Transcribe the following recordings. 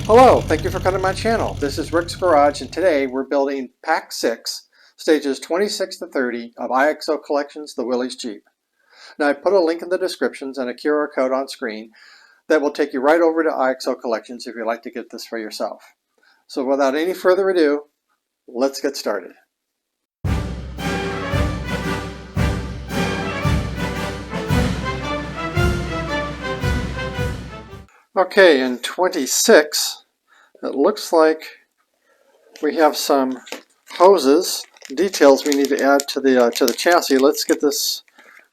Hello, thank you for coming to my channel. This is Rick's Garage, and today we're building Pack 6, stages 26 to 30 of iXO Collections, the Willys Jeep. Now I put a link in the descriptions and a QR code on screen that will take you right over to iXO Collections if you'd like to get this for yourself. So without any further ado, let's get started. Okay, in 26, it looks like we have some hoses, details we need to add to the chassis. Let's get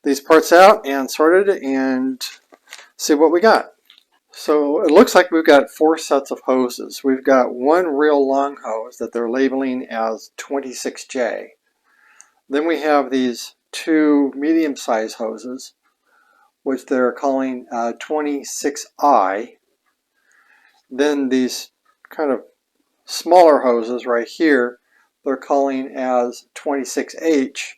these parts out and sorted and see what we got. So it looks like we've got 4 sets of hoses. We've got one real long hose that they're labeling as 26J. Then we have these 2 medium-sized hoses, which they're calling 26I. Then these kind of smaller hoses right here, they're calling as 26H.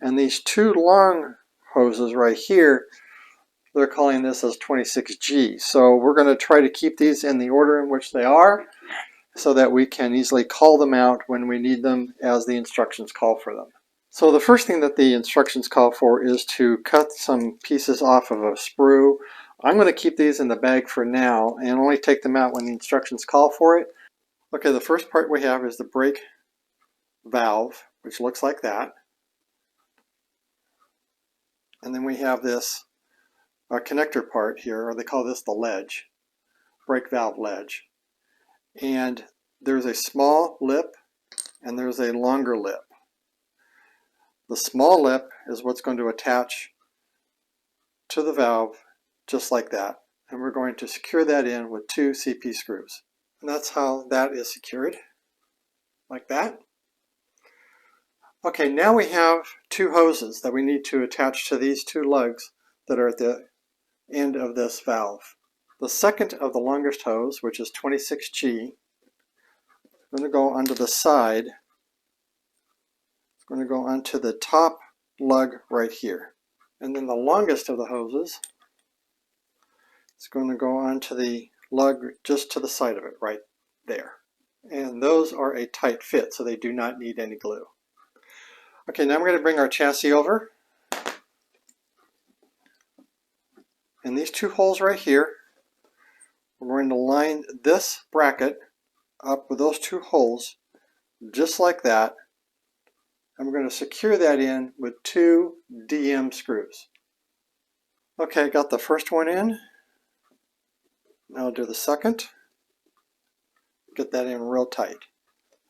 And these 2 long hoses right here, they're calling this as 26G. So we're going to try to keep these in the order in which they are so that we can easily call them out when we need them as the instructions call for them. So the first thing that the instructions call for is to cut some pieces off of a sprue. I'm going to keep these in the bag for now and only take them out when the instructions call for it. Okay, the first part we have is the brake valve, which looks like that. And then we have this connector part here, or they call this the ledge, brake valve ledge. And there's a small lip and there's a longer lip. The small lip is what's going to attach to the valve just like that. And we're going to secure that in with 2 CP screws. And that's how that is secured, like that. Okay, now we have 2 hoses that we need to attach to these 2 lugs that are at the end of this valve. The second of the longest hose, which is 26G, is going to go onto the side. It's going to go onto the top lug right here. And then the longest of the hoses is going to go onto the lug just to the side of it, right there. And those are a tight fit, so they do not need any glue. Okay, now we're going to bring our chassis over. And these 2 holes right here, we're going to line this bracket up with those 2 holes, just like that. And we're going to secure that in with 2 DM screws. Okay, got the first one in. Now I'll do the second. Get that in real tight.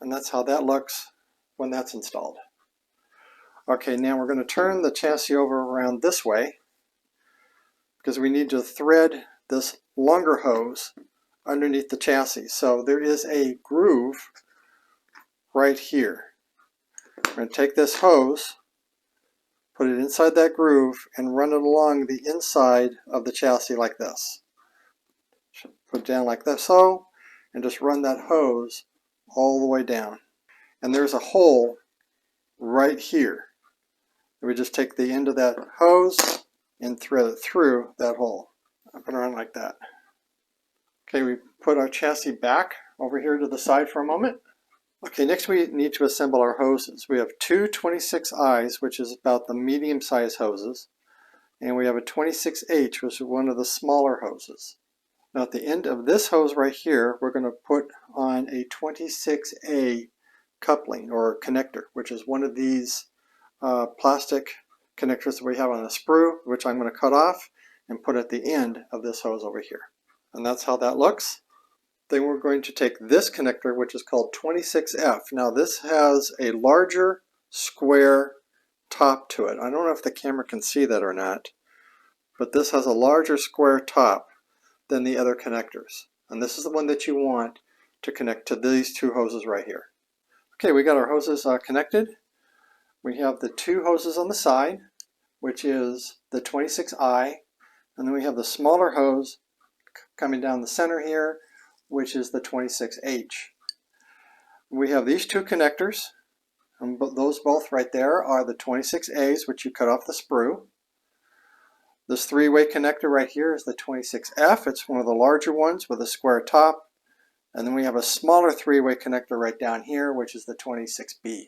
And that's how that looks when that's installed. Okay, now we're going to turn the chassis over around this way because we need to thread this longer hose underneath the chassis. So there is a groove right here. We're going to take this hose, put it inside that groove, and run it along the inside of the chassis like this. Put it down like this, so, and just run that hose all the way down. And there's a hole right here. We just take the end of that hose and thread it through that hole. Up and around like that. Okay, we put our chassis back over here to the side for a moment. Okay, next we need to assemble our hoses. We have 2 26Is, which is about the medium-sized hoses, and we have a 26H, which is one of the smaller hoses. Now at the end of this hose right here, we're going to put on a 26A coupling or connector, which is one of these plastic connectors that we have on a sprue, which I'm going to cut off and put at the end of this hose over here. And that's how that looks. Then we're going to take this connector, which is called 26F. Now this has a larger square top to it. I don't know if the camera can see that or not, but this has a larger square top than the other connectors. And this is the one that you want to connect to these 2 hoses right here. Okay, we got our hoses connected. We have the 2 hoses on the side, which is the 26I, and then we have the smaller hose coming down the center here, which is the 26H. We have these 2 connectors, and those both right there are the 26As, which you cut off the sprue. This 3-way connector right here is the 26F. It's one of the larger ones with a square top, And then we have a smaller three-way connector right down here, which is the 26B.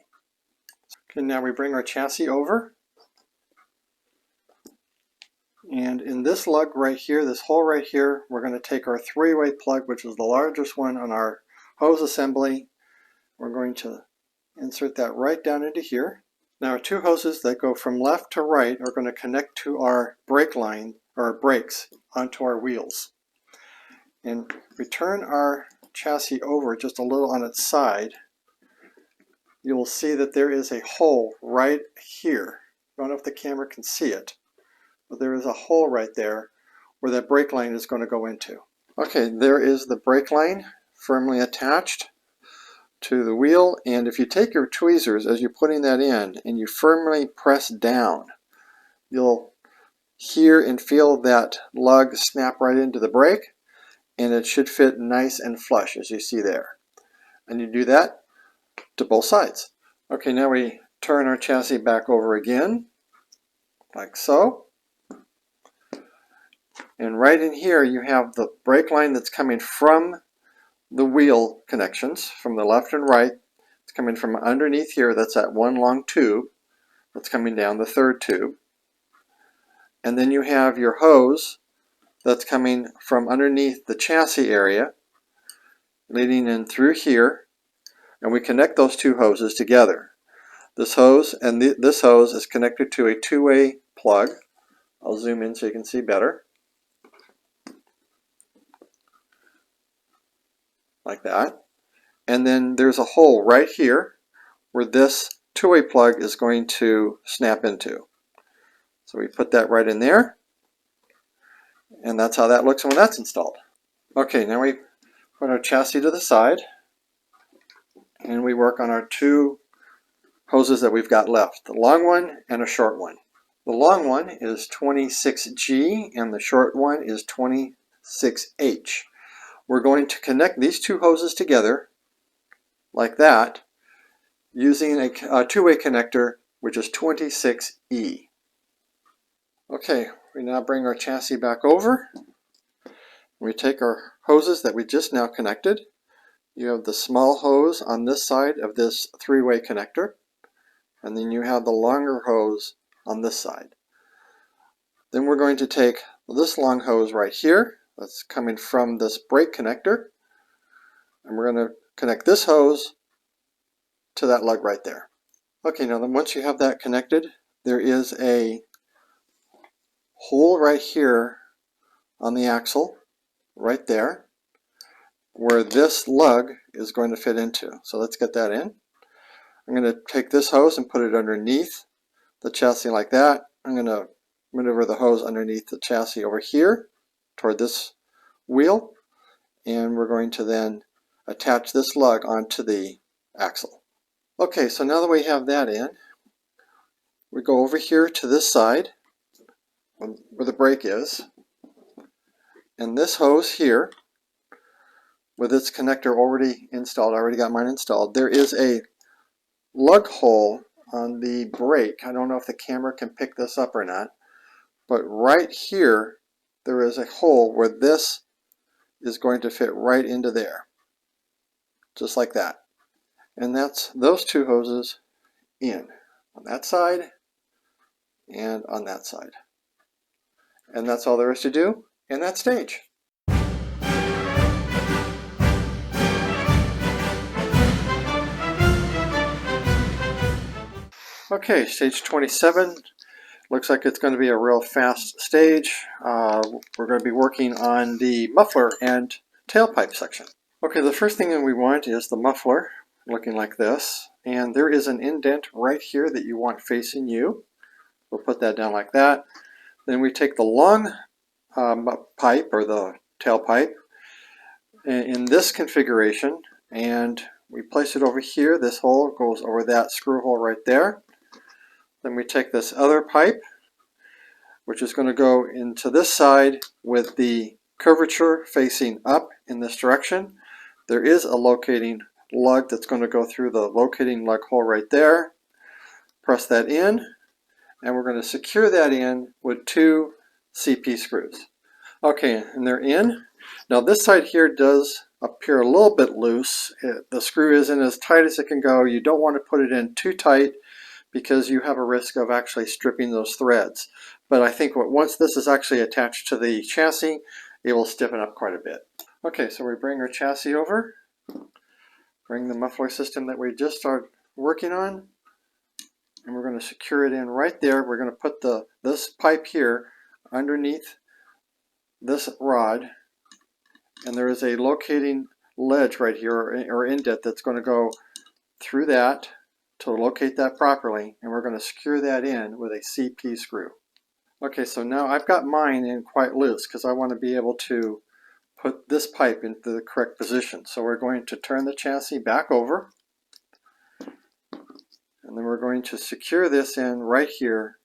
Okay, now we bring our chassis over. And in this lug right here, this hole right here, we're going to take our three-way plug, which is the largest one on our hose assembly. We're going to insert that right down into here. Now our two hoses that go from left to right are going to connect to our brake line, or brakes, onto our wheels. And we turn our chassis over just a little on its side. You will see that there is a hole right here. I don't know if the camera can see it, but there is a hole right there where that brake line is going to go into. Okay, there is the brake line firmly attached to the wheel, and if you take your tweezers as you're putting that in and you firmly press down, you'll hear and feel that lug snap right into the brake, and it should fit nice and flush as you see there. And you do that to both sides. Okay, now we turn our chassis back over again, like so. And right in here you have the brake line that's coming from the wheel connections, from the left and right. It's coming from underneath here. That's that one long tube that's coming down, the third tube. And then you have your hose that's coming from underneath the chassis area, leading in through here, and we connect those two hoses together. This hose and this hose is connected to a two-way plug. I'll zoom in so you can see better. Like that. And then there's a hole right here where this two-way plug is going to snap into. So we put that right in there, and that's how that looks when that's installed. Okay, now we put our chassis to the side, and we work on our two hoses that we've got left, the long one and a short one. The long one is 26G and the short one is 26H. We're going to connect these two hoses together like that using a two-way connector, which is 26E. Okay, we now bring our chassis back over. We take our hoses that we just now connected. You have the small hose on this side of this three-way connector, and then you have the longer hose on this side. Then we're going to take this long hose right here that's coming from this brake connector, and we're going to connect this hose to that lug right there. Okay, now then once you have that connected, there is a hole right here on the axle, right there, where this lug is going to fit into. So let's get that in. I'm going to take this hose and put it underneath the chassis like that. I'm going to maneuver the hose underneath the chassis over here toward this wheel, and we're going to then attach this lug onto the axle. Okay, so now that we have that in, we go over here to this side where the brake is, and this hose here with its connector already installed, I already got mine installed, there is a lug hole on the brake. I don't know if the camera can pick this up or not, but right here there is a hole where this is going to fit right into there, just like that. And that's those two hoses in, on that side and on that side. And that's all there is to do in that stage. Okay, stage 27. Looks like it's going to be a real fast stage. We're going to be working on the muffler and tailpipe section. Okay, the first thing that we want is the muffler, looking like this. And there is an indent right here that you want facing you. We'll put that down like that. Then we take the long pipe, or the tailpipe, in this configuration, and we place it over here. This hole goes over that screw hole right there. Then we take this other pipe, which is going to go into this side with the curvature facing up in this direction. There is a locating lug that's going to go through the locating lug hole right there. Press that in, and we're going to secure that in with two CP screws. Okay, and they're in. Now this side here does appear a little bit loose. The screw isn't as tight as it can go. You don't want to put it in too tight because you have a risk of actually stripping those threads. But I think once this is actually attached to the chassis, it will stiffen up quite a bit. Okay, so we bring our chassis over, bring the muffler system that we just started working on, and we're going to secure it in right there. We're going to put this pipe here underneath this rod, and there is a locating ledge right here, or indent, that's going to go through that to locate that properly, and we're going to secure that in with a CP screw. Okay, so now I've got mine in quite loose because I want to be able to put this pipe into the correct position. So we're going to turn the chassis back over, and then we're going to secure this in right here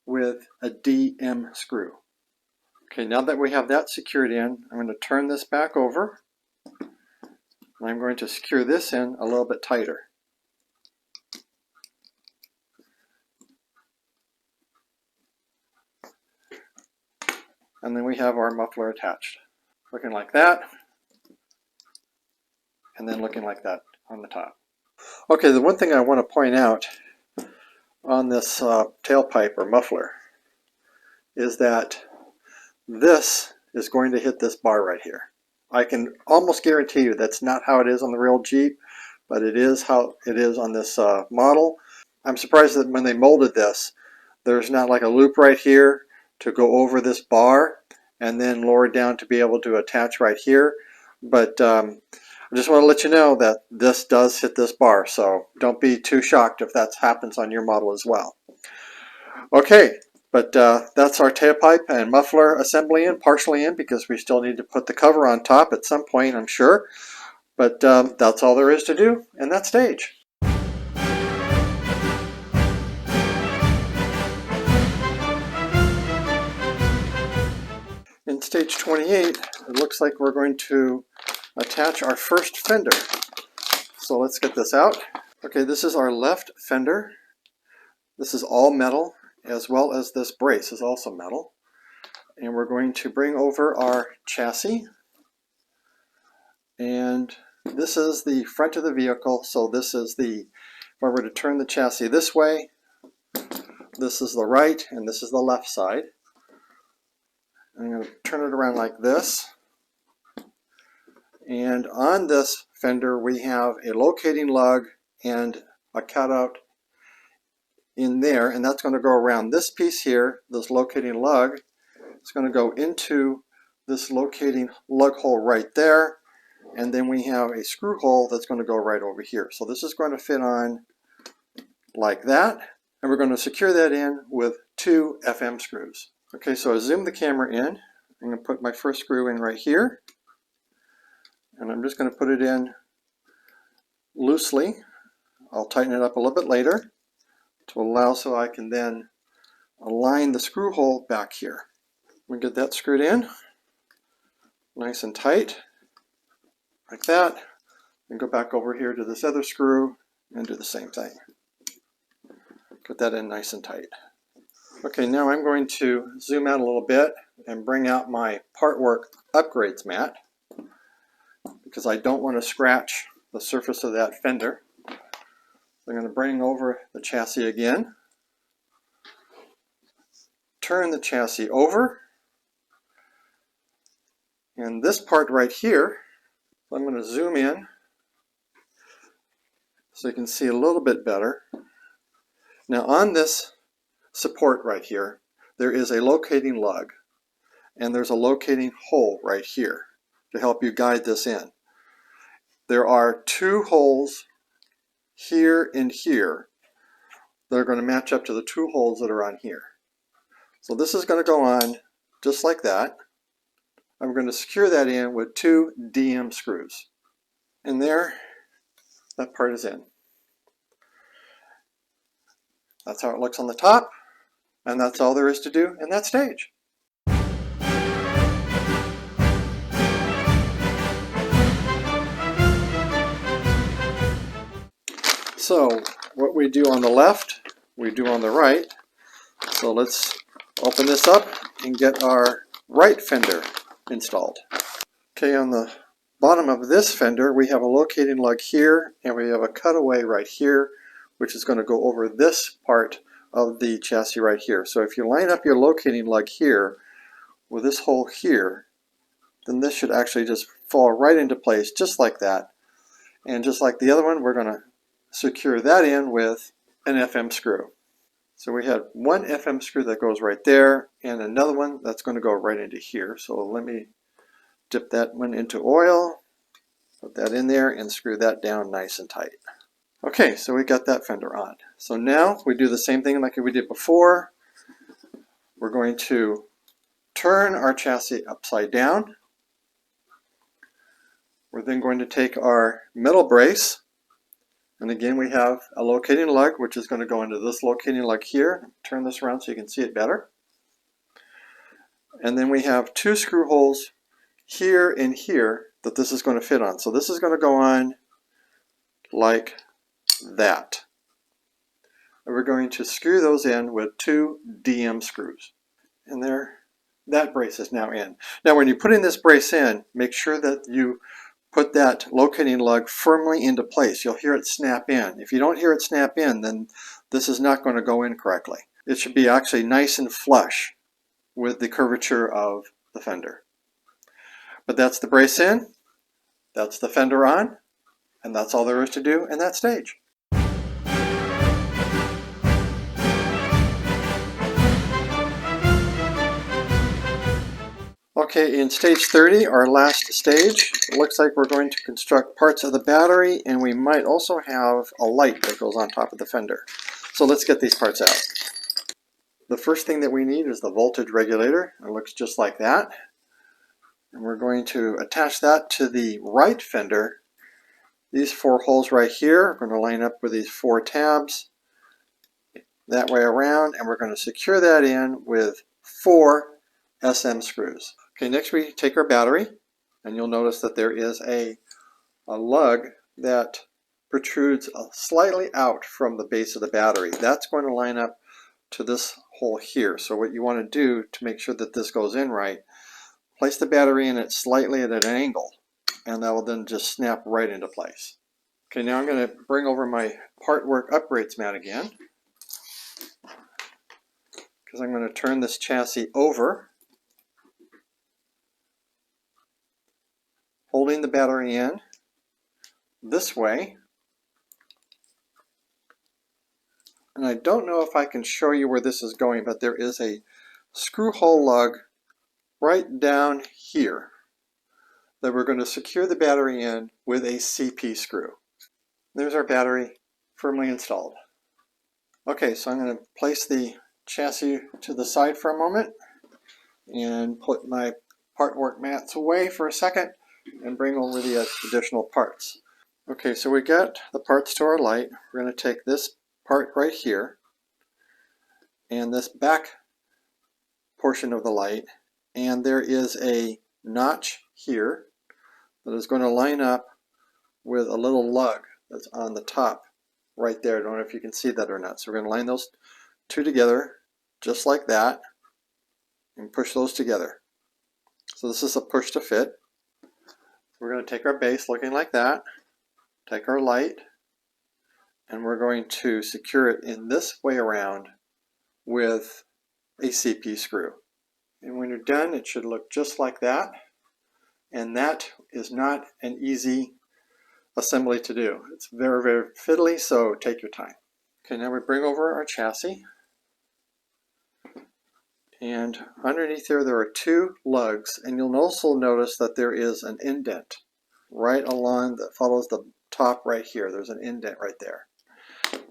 with a DM screw. Okay, now that we have that secured in, I'm going to turn this back over, and I'm going to secure this in a little bit tighter. And then we have our muffler attached, looking like that, and then looking like that on the top. Okay, the one thing I want to point out on this tailpipe or muffler is that this is going to hit this bar right here. I can almost guarantee you that's not how it is on the real Jeep, but it is how it is on this model. I'm surprised that when they molded this, there's not like a loop right here to go over this bar and then lower down to be able to attach right here. But I just want to let you know that this does hit this bar, so don't be too shocked if that happens on your model as well. Okay, but that's our tailpipe and muffler assembly in, partially in, because we still need to put the cover on top at some point, I'm sure. But that's all there is to do in that stage. In stage 28, it looks like we're going to attach our first fender. So let's get this out. Okay, this is our left fender. This is all metal, as well as this brace is also metal. And we're going to bring over our chassis. And this is the front of the vehicle, so this is the, if I were to turn the chassis this way, this is the right and this is the left side. I'm going to turn it around like this. And on this fender we have a locating lug and a cutout in there, and that's going to go around this piece here. This locating lug is going to go into this locating lug hole right there, and then we have a screw hole that's going to go right over here. So this is going to fit on like that, and we're going to secure that in with 2 FM screws. Okay, so I zoom the camera in. I'm going to put my first screw in right here, and I'm just going to put it in loosely. I'll tighten it up a little bit later to allow so I can then align the screw hole back here. We get that screwed in nice and tight like that, and go back over here to this other screw and do the same thing. Get that in nice and tight. Okay, now I'm going to zoom out a little bit and bring out my Partwork Upgrades mat, because I don't want to scratch the surface of that fender. So I'm going to bring over the chassis again, turn the chassis over, and this part right here, I'm going to zoom in so you can see a little bit better. Now on this support right here, there is a locating lug, and there's a locating hole right here to help you guide this in. There are 2 holes here and here that are going to match up to the 2 holes that are on here. So this is going to go on just like that. I'm going to secure that in with 2 DM screws. And there, that part is in. That's how it looks on the top, and that's all there is to do in that stage. So what we do on the left, we do on the right. So let's open this up and get our right fender installed. Okay, on the bottom of this fender we have a locating lug here and we have a cutaway right here, which is going to go over this part of the chassis right here. So if you line up your locating lug here with this hole here, then this should actually just fall right into place just like that. And just like the other one, we're going to secure that in with an FM screw. So we had one FM screw that goes right there and another one that's going to go right into here. So let me dip that one into oil, put that in there and screw that down nice and tight. Okay, so we got that fender on. So now we do the same thing like we did before. We're going to turn our chassis upside down. We're then going to take our metal brace, and again we have a locating lug which is going to go into this locating lug here. Turn this around so you can see it better. And then we have two screw holes here and here that this is going to fit on. So this is going to go on like that. And we're going to screw those in with two DM screws. And there, that brace is now in. Now when you're putting this brace in, make sure that you put that locating lug firmly into place. You'll hear it snap in. If you don't hear it snap in, then this is not going to go in correctly. It should be actually nice and flush with the curvature of the fender. But that's the brace in, that's the fender on, and that's all there is to do in that stage. Okay, in stage 30, our last stage, it looks like we're going to construct parts of the battery, and we might also have a light that goes on top of the fender. So let's get these parts out. The first thing that we need is the voltage regulator. It looks just like that. And we're going to attach that to the right fender. These four holes right here are going to line up with these four tabs that way around, and we're going to secure that in with 4 SM screws. Okay, next we take our battery, and you'll notice that there is a lug that protrudes slightly out from the base of the battery. That's going to line up to this hole here. So what you want to do to make sure that this goes in right, place the battery in it slightly at an angle, and that will then just snap right into place. Okay, now I'm going to bring over my Partwork Upgrades mat again, because I'm going to turn this chassis over, holding the battery in this way. And I don't know if I can show you where this is going, but there is a screw hole lug right down here that we're going to secure the battery in with a CP screw. There's our battery firmly installed. Okay, so I'm going to place the chassis to the side for a moment and put my Partwork mats away for a second and bring over the additional parts. Okay, so we got the parts to our light. We're going to take this part right here and this back portion of the light, and there is a notch here that is going to line up with a little lug that's on the top right there. I don't know if you can see that or not. So we're going to line those two together just like that and push those together. So this is a push to fit. We're going to take our base looking like that, take our light, and we're going to secure it in this way around with a CP screw. And when you're done, it should look just like that. And that is not an easy assembly to do. It's very, very fiddly, so take your time. Okay, now we bring over our chassis. And underneath there are two lugs, and you'll also notice that there is an indent right along that follows the top right here. There's an indent right there.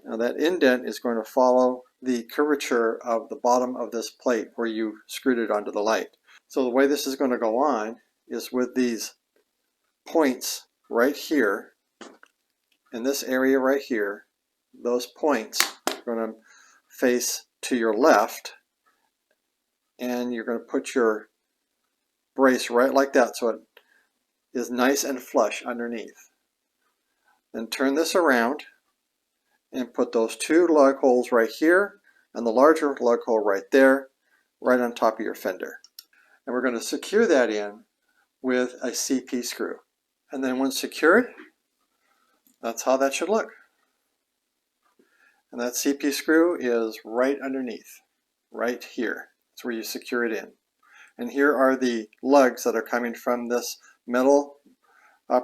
Now that indent is going to follow the curvature of the bottom of this plate where you screwed it onto the light. So the way this is going to go on is with these points right here, in this area right here. Those points are going to face to your left, and you're going to put your brace right like that so it is nice and flush underneath. Then turn this around and put those two lug holes right here and the larger lug hole right there, right on top of your fender. And we're going to secure that in with a CP screw. And then once secured, that's how that should look. And that CP screw is right underneath, right here. That's where you secure it in. And here are the lugs that are coming from this metal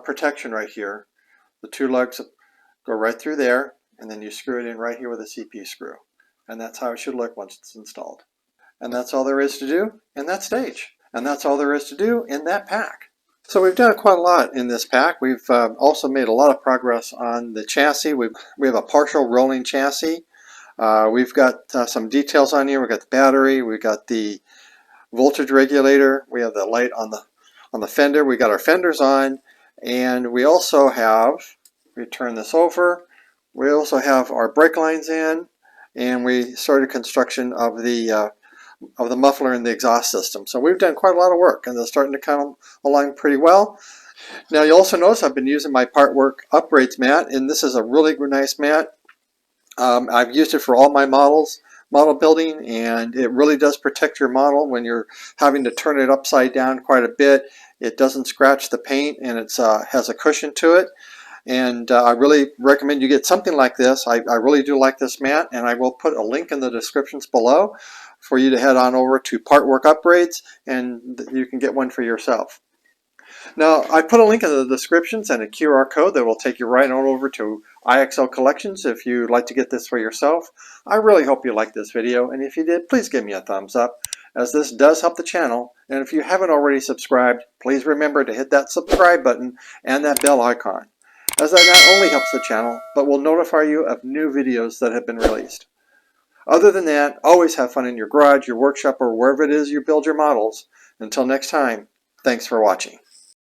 protection right here. The two lugs go right through there, and then you screw it in right here with a CP screw. And that's how it should look once it's installed. And that's all there is to do in that stage. And that's all there is to do in that pack. So we've done quite a lot in this pack. We've also made a lot of progress on the chassis. We have a partial rolling chassis. We've got some details on here. We've got the battery. We've got the voltage regulator. We have the light on the fender. We got our fenders on. And we also have, we turn this over, we also have our brake lines in. And we started construction of the muffler and the exhaust system. So we've done quite a lot of work, and they're starting to come along pretty well. Now you also notice I've been using my Partwork Upgrades mat, and this is a really nice mat. I've used it for all my model building, and it really does protect your model when you're having to turn it upside down quite a bit. It doesn't scratch the paint, and it has a cushion to it. And I really recommend you get something like this. I really do like this mat, and I will put a link in the descriptions below for you to head on over to Partwork Upgrades, and you can get one for yourself. Now, I put a link in the descriptions and a QR code that will take you right on over to iXO Collections if you'd like to get this for yourself. I really hope you liked this video, and if you did, please give me a thumbs up, as this does help the channel. And if you haven't already subscribed, please remember to hit that subscribe button and that bell icon, as that not only helps the channel, but will notify you of new videos that have been released. Other than that, always have fun in your garage, your workshop, or wherever it is you build your models. Until next time, thanks for watching.